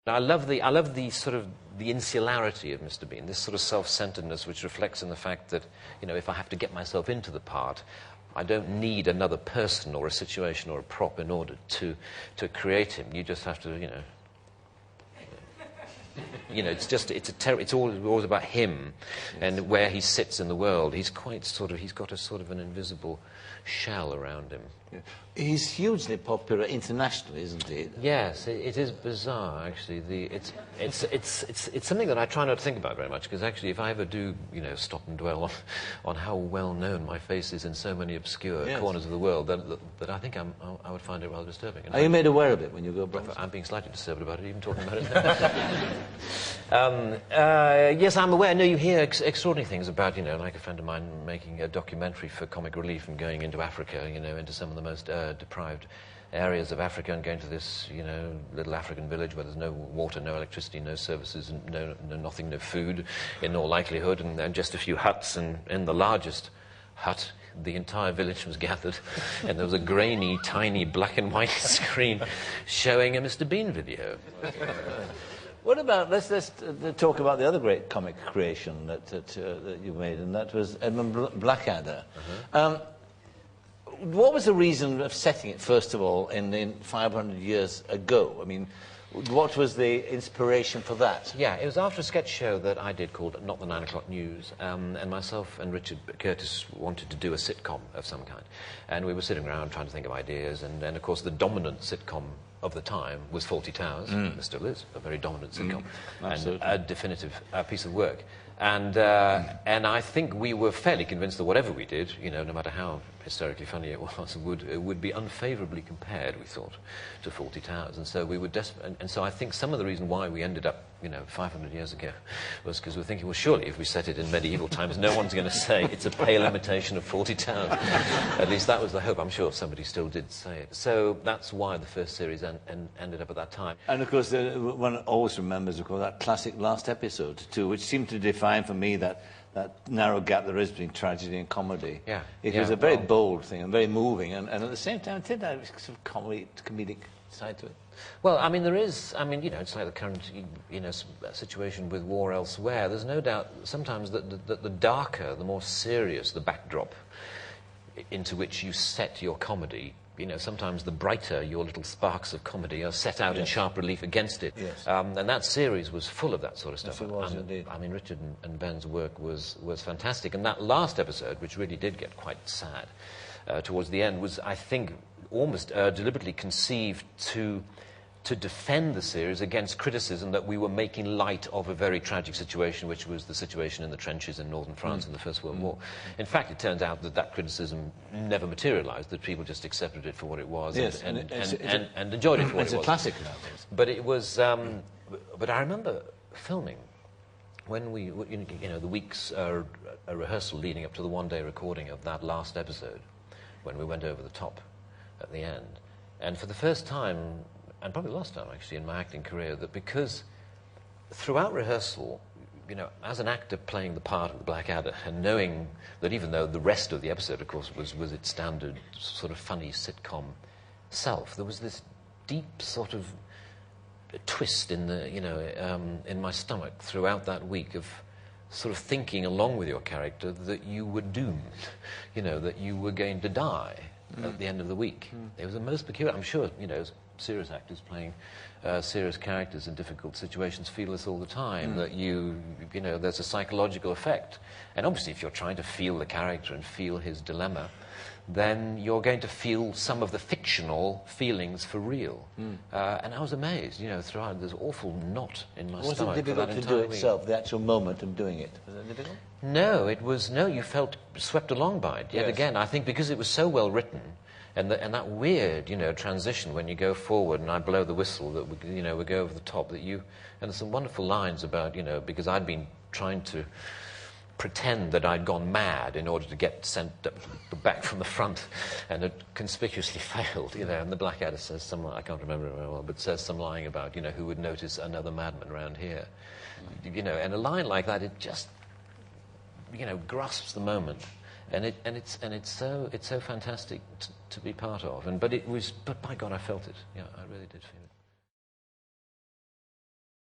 I love the sort of the insularity of Mr. Bean, this sort of self-centeredness which reflects in the fact that, you know, if I have to get myself into the part, I don't need another person or a situation or a prop in order to create him. You just have to, it's always about him and where he sits in the world. He's quite he's got a sort of an invisible shell around him. Yeah. He's hugely popular internationally, isn't he? Yes, it is bizarre actually. It's something that I try not to think about very much, because actually, if I ever do, stop and dwell on how well known my face is in so many obscure corners of the world, that I think I would find it rather disturbing. Are you made aware of it when you go abroad? I'm being slightly disturbed about it, even talking about it. Yes, I'm aware. No, you hear extraordinary things about, like a friend of mine making a documentary for Comic Relief and going into Africa, into some of the most deprived areas of Africa, and going to this, little African village where there's no water, no electricity, no services, and nothing, no food, in all likelihood, and just a few huts. And in the largest hut, the entire village was gathered, and there was a grainy, tiny black and white screen showing a Mr. Bean video. What about, let's talk about the other great comic creation that you made, and that was Edmund Blackadder. What was the reason of setting it, first of all, in 500 years ago? I mean, what was the inspiration for that? Yeah, it was after a sketch show that I did called Not the 9 O'Clock News, and myself and Richard Curtis wanted to do a sitcom of some kind. And we were sitting around trying to think of ideas, and of course the dominant sitcom of the time was Fawlty Towers. It still is a very dominant sitcom, and a definitive piece of work. And I think we were fairly convinced that whatever we did, no matter how hysterically funny it was, would be unfavourably compared, we thought, to Fawlty Towers. And so we were desperate. And so I think some of the reason why we ended up, 500 years ago, was because we were thinking, well, surely if we set it in medieval times, no one's going to say it's a pale imitation of Fawlty Towers. At least that was the hope. I'm sure somebody still did say it. So that's why the first series ended up at that time. And of course, one always remembers, of course, that classic last episode too, which seemed to define for me that narrow gap there is between tragedy and comedy. Yeah. It was a very bold thing and very moving, and at the same time, it did have a sort of comedic side to it. Well, I mean, there is, it's like the current, situation with war elsewhere. There's no doubt sometimes that the darker, the more serious the backdrop into which you set your comedy, sometimes the brighter your little sparks of comedy are set out in sharp relief against it. Yes. And that series was full of that sort of stuff. Yes, it was indeed. I mean, Richard and Ben's work was fantastic. And that last episode, which really did get quite sad towards the end, was, I think, almost deliberately conceived to defend the series against criticism that we were making light of a very tragic situation, which was the situation in the trenches in northern France in the First World War. In fact, it turns out that criticism never materialized, that people just accepted it for what it was and enjoyed it for what it was. It's a classic nowadays. But it was... but I remember filming when we... the weeks a rehearsal leading up to the one-day recording of that last episode, when we went over the top at the end. And for the first time, and probably the last time actually in my acting career, that because throughout rehearsal, as an actor playing the part of the Blackadder, and knowing that even though the rest of the episode, of course, was its standard sort of funny sitcom self, there was this deep sort of twist in the, in my stomach throughout that week of sort of thinking along with your character that you were doomed, that you were going to die at the end of the week. It was the most peculiar. I'm sure, serious actors playing serious characters in difficult situations feel this all the time, that there's a psychological effect. And obviously if you're trying to feel the character and feel his dilemma, then you're going to feel some of the fictional feelings for real. And I was amazed, throughout this awful knot in my stomach. Was it difficult to do it itself, the actual moment of doing it? Was it difficult? No, you felt swept along by it. Yet again, I think because it was so well written, and that weird, transition when you go forward and I blow the whistle that we go over the top, and there's some wonderful lines about, because I'd been trying to pretend that I'd gone mad in order to get sent back from the front, and had conspicuously failed, and the Blackadder says some, I can't remember it very well, but says some line about, who would notice another madman around here, and a line like that, it just, grasps the moment. And it's so fantastic to be part of. But by God, I felt it. Yeah, I really did feel it.